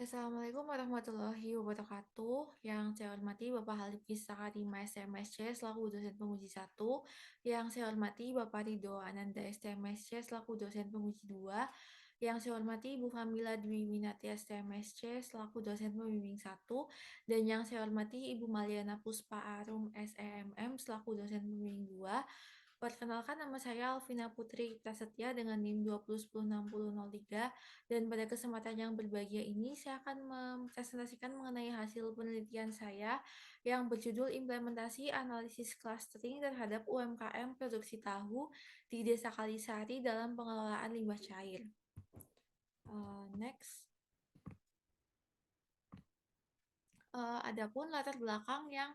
Assalamualaikum warahmatullahi wabarakatuh. Yang saya hormati Bapak Halifis Sakarima SMSC selaku dosen penguji 1. Yang saya hormati Bapak Ridho Ananda STMSC selaku dosen penguji 2. Yang saya hormati Ibu Famila Dwi Winati STMSC selaku dosen pembimbing 1. Dan yang saya hormati Ibu Maliana Puspa Arum SEMM selaku dosen pembimbing 2. Perkenalkan, nama saya Alvina Putri Prasetya dengan NIM 20106003, dan pada kesempatan yang berbahagia ini saya akan mempresentasikan mengenai hasil penelitian saya yang berjudul Implementasi Analisis Clustering terhadap UMKM Produksi Tahu di Desa Kalisari dalam Pengelolaan Limbah Cair. Next. Adapun latar belakang yang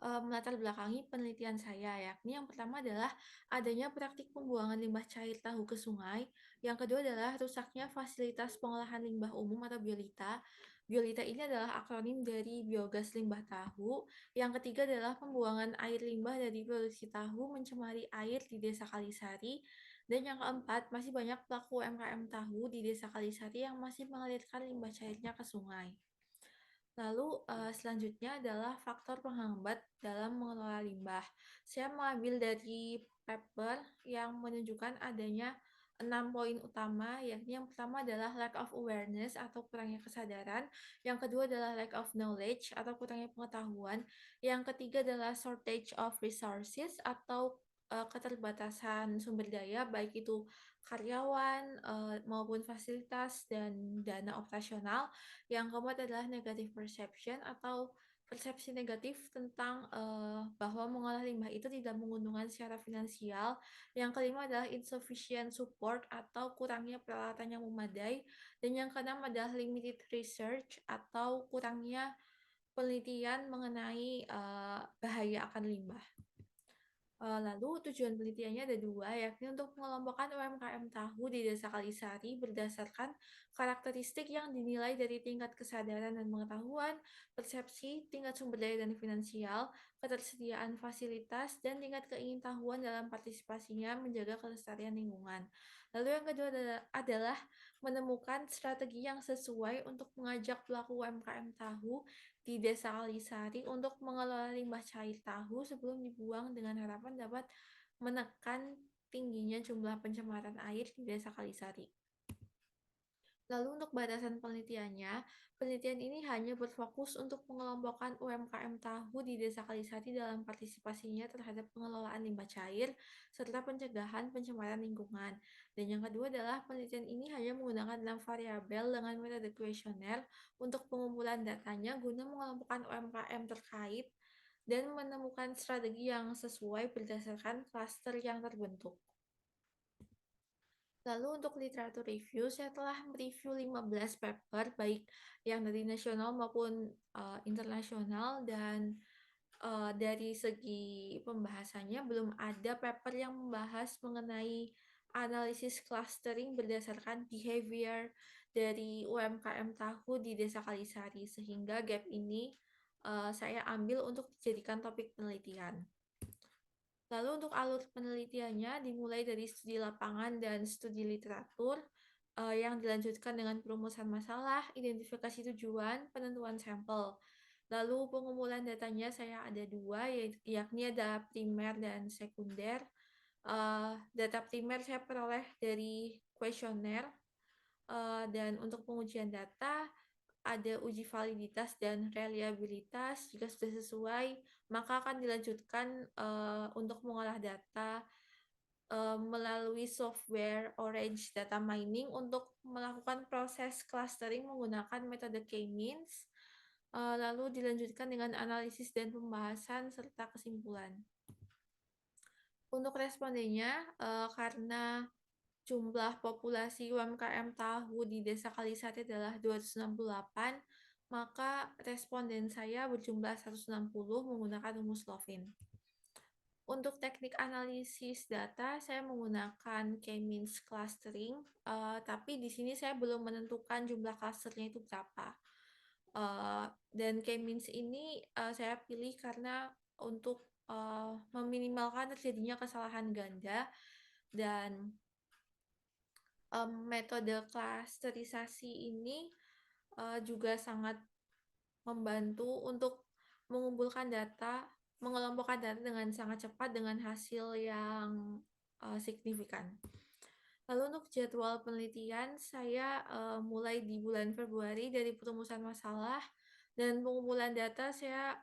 melatar belakangi penelitian saya, yakni yang pertama adalah adanya praktik pembuangan limbah cair tahu ke sungai, yang kedua adalah rusaknya fasilitas pengolahan limbah umum atau biolita. Biolita ini adalah akronim dari biogas limbah tahu. Yang ketiga adalah pembuangan air limbah dari produksi tahu mencemari air di Desa Kalisari. Dan yang keempat, masih banyak pelaku UMKM tahu di Desa Kalisari yang masih mengalirkan limbah cairnya ke sungai. Lalu selanjutnya adalah faktor penghambat dalam mengelola limbah. Saya mengambil dari paper yang menunjukkan adanya 6 poin utama, yakni yang pertama adalah lack of awareness atau kurangnya kesadaran, yang kedua adalah lack of knowledge atau kurangnya pengetahuan, yang ketiga adalah shortage of resources atau keterbatasan sumber daya, baik itu karyawan maupun fasilitas dan dana operasional. Yang keempat adalah negative perception atau persepsi negatif tentang bahwa mengolah limbah itu tidak menguntungkan secara finansial. Yang kelima adalah insufficient support atau kurangnya peralatan yang memadai. Dan yang keenam adalah limited research atau kurangnya penelitian mengenai bahaya akan limbah. Lalu tujuan penelitiannya ada dua, yakni untuk mengelompokkan UMKM tahu di Desa Kalisari berdasarkan karakteristik yang dinilai dari tingkat kesadaran dan pengetahuan, persepsi, tingkat sumber daya dan finansial, ketersediaan fasilitas, dan tingkat keingintahuan dalam partisipasinya menjaga kelestarian lingkungan. Lalu yang kedua adalah menemukan strategi yang sesuai untuk mengajak pelaku UMKM tahu di Desa Kalisari untuk mengelola limbah cair tahu sebelum dibuang dengan harapan dapat menekan tingginya jumlah pencemaran air di Desa Kalisari. Lalu untuk batasan penelitiannya, penelitian ini hanya berfokus untuk pengelompokan UMKM tahu di Desa Kalisari dalam partisipasinya terhadap pengelolaan limbah cair serta pencegahan pencemaran lingkungan. Dan yang kedua adalah penelitian ini hanya menggunakan 6 variabel dengan metode kuesioner untuk pengumpulan datanya guna mengelompokkan UMKM terkait dan menemukan strategi yang sesuai berdasarkan klaster yang terbentuk. Lalu untuk literatur review, saya telah mereview 15 paper, baik yang dari nasional maupun internasional, dan dari segi pembahasannya belum ada paper yang membahas mengenai analisis clustering berdasarkan behavior dari UMKM tahu di Desa Kalisari, sehingga gap ini saya ambil untuk dijadikan topik penelitian. Lalu untuk alur penelitiannya dimulai dari studi lapangan dan studi literatur yang dilanjutkan dengan perumusan masalah, identifikasi tujuan, penentuan sampel. Lalu pengumpulan datanya saya ada dua, yakni ada primer dan sekunder. Data primer saya peroleh dari kuesioner, dan untuk pengujian data ada uji validitas dan reliabilitas. Jika sudah sesuai, maka akan dilanjutkan untuk mengolah data melalui software Orange Data Mining untuk melakukan proses clustering menggunakan metode K-means, lalu dilanjutkan dengan analisis dan pembahasan serta kesimpulan. Untuk respondennya, karena jumlah populasi UMKM tahu di Desa Kalisari adalah 268, maka responden saya berjumlah 160 menggunakan rumus Lovin. Untuk teknik analisis data, saya menggunakan K-means clustering, tapi di sini saya belum menentukan jumlah clusternya itu berapa. Dan K-means ini saya pilih karena untuk meminimalkan terjadinya kesalahan ganda, dan metode klasterisasi ini juga sangat membantu untuk mengumpulkan data, mengelompokkan data dengan sangat cepat dengan hasil yang signifikan. Lalu untuk jadwal penelitian, saya mulai di bulan Februari dari perumusan masalah dan pengumpulan data saya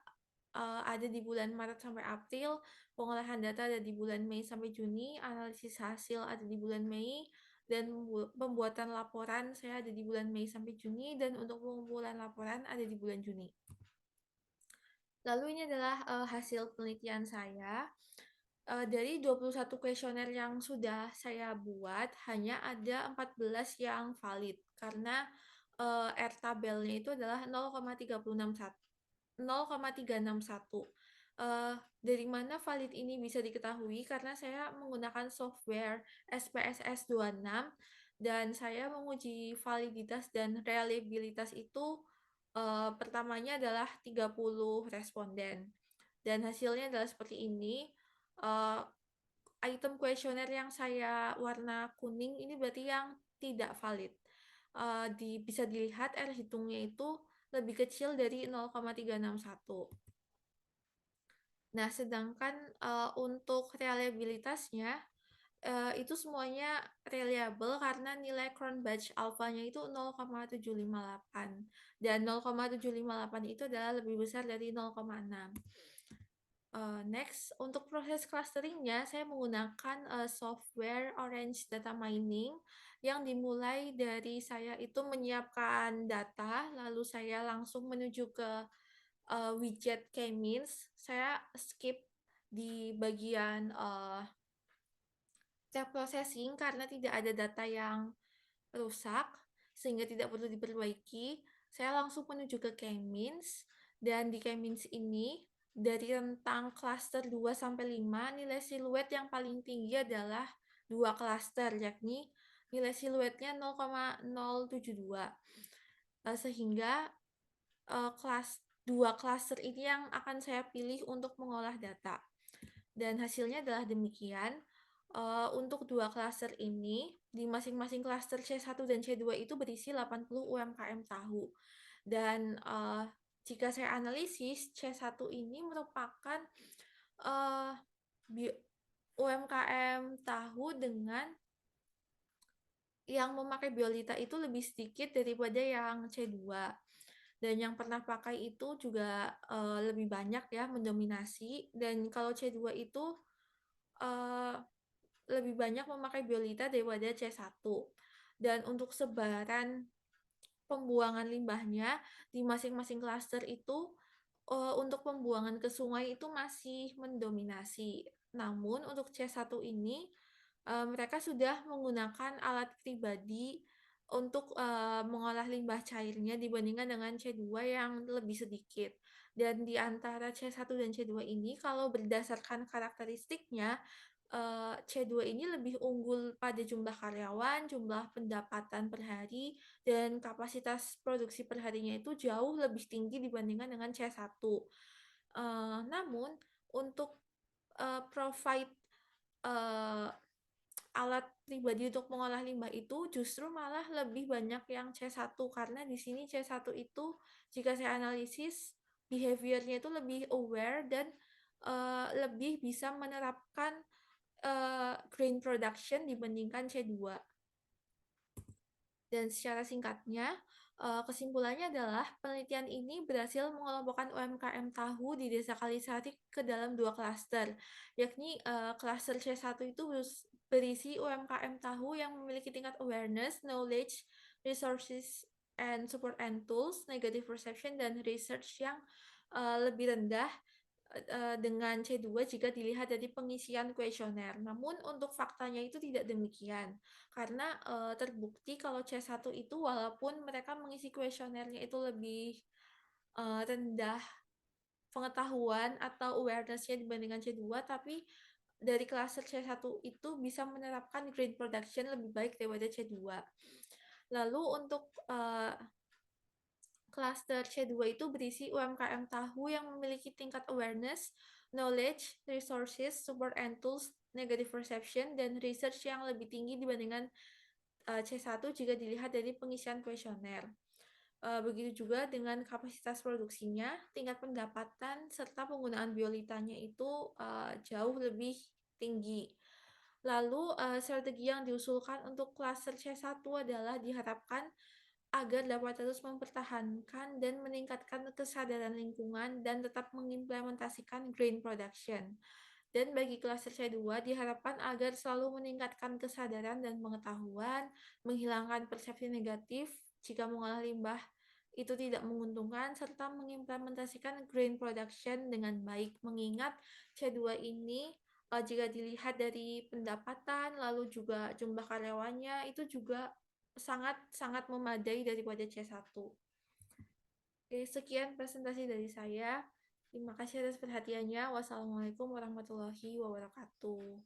ada di bulan Maret sampai April, pengolahan data ada di bulan Mei sampai Juni, analisis hasil ada di bulan Mei, dan pembuatan laporan saya ada di bulan Mei sampai Juni, dan untuk pengumpulan laporan ada di bulan Juni. Lalu ini adalah hasil penelitian saya. Dari 21 kuesioner yang sudah saya buat, hanya ada 14 yang valid karena R tabelnya itu adalah 0,361. Dari mana valid ini bisa diketahui? Karena saya menggunakan software SPSS 26 dan saya menguji validitas dan reliabilitas itu pertamanya adalah 30 responden. Dan hasilnya adalah seperti ini. Uh, Item kuesioner yang saya warna kuning ini berarti yang tidak valid. Bisa dilihat R hitungnya itu lebih kecil dari 0,361. Nah, sedangkan untuk reliabilitasnya itu semuanya reliable karena nilai Cronbach alfanya itu 0,758 dan 0,758 itu adalah lebih besar dari 0,6. Next, untuk proses clusteringnya saya menggunakan software Orange Data Mining yang dimulai dari saya itu menyiapkan data, lalu saya langsung menuju ke widget K-means. Saya skip di bagian tab processing karena tidak ada data yang rusak sehingga tidak perlu diperbaiki. Saya langsung menuju ke K-means dan di K-means ini dari rentang cluster 2 sampai 5 nilai siluet yang paling tinggi adalah 2 cluster yakni nilai siluetnya 0,072. Sehingga kelas 2 cluster ini yang akan saya pilih untuk mengolah data. Dan hasilnya adalah demikian. Untuk dua klaster ini, di masing-masing klaster C1 dan C2 itu berisi 80 UMKM tahu. Dan jika saya analisis, C1 ini merupakan UMKM tahu dengan yang memakai biolita itu lebih sedikit daripada yang C2. Dan yang pernah pakai itu juga lebih banyak ya, mendominasi. Dan kalau C2 itu lebih banyak memakai biolita daripada C1. Dan untuk sebaran pembuangan limbahnya di masing-masing klaster itu untuk pembuangan ke sungai itu masih mendominasi. Namun untuk C1 ini mereka sudah menggunakan alat pribadi untuk mengolah limbah cairnya dibandingkan dengan C2 yang lebih sedikit. Dan di antara C1 dan C2 ini kalau berdasarkan karakteristiknya C2 ini lebih unggul pada jumlah karyawan, jumlah pendapatan per hari, dan kapasitas produksi per harinya itu jauh lebih tinggi dibandingkan dengan C1. Namun, untuk provide alat pribadi untuk mengolah limbah itu justru malah lebih banyak yang C1 karena di sini C1 itu jika saya analisis behavior-nya itu lebih aware dan lebih bisa menerapkan grain production dibandingkan C2. Dan secara singkatnya, kesimpulannya adalah penelitian ini berhasil mengelompokkan UMKM tahu di Desa Kalisari ke dalam dua klaster, yakni klaster C1 itu berisi UMKM tahu yang memiliki tingkat awareness, knowledge, resources, and support and tools, negative perception, dan research yang lebih rendah dengan C2 jika dilihat dari pengisian kuesioner. Namun untuk faktanya itu tidak demikian. Karena terbukti kalau C1 itu walaupun mereka mengisi kuesionernya itu lebih rendah pengetahuan atau awareness-nya dibandingkan C2, tapi dari klaster C1 itu bisa menerapkan green production lebih baik daripada C2. Lalu untuk Cluster C2 itu berisi UMKM tahu yang memiliki tingkat awareness, knowledge, resources, support and tools, negative perception, dan research yang lebih tinggi dibandingkan C1 jika dilihat dari pengisian kuesioner. Begitu juga dengan kapasitas produksinya, tingkat pendapatan, serta penggunaan biolitanya itu, jauh lebih tinggi. Lalu, strategi yang diusulkan untuk klaster C1 adalah diharapkan agar dapat terus mempertahankan dan meningkatkan kesadaran lingkungan dan tetap mengimplementasikan green production. Dan bagi klaster C2 diharapkan agar selalu meningkatkan kesadaran dan pengetahuan, menghilangkan persepsi negatif jika mengolah limbah itu tidak menguntungkan, serta mengimplementasikan green production dengan baik. Mengingat C2 ini jika dilihat dari pendapatan, lalu juga jumlah karyawannya, itu juga sangat-sangat memadai daripada C1. Oke, sekian presentasi dari saya. Terima kasih atas perhatiannya. Wassalamualaikum warahmatullahi wabarakatuh.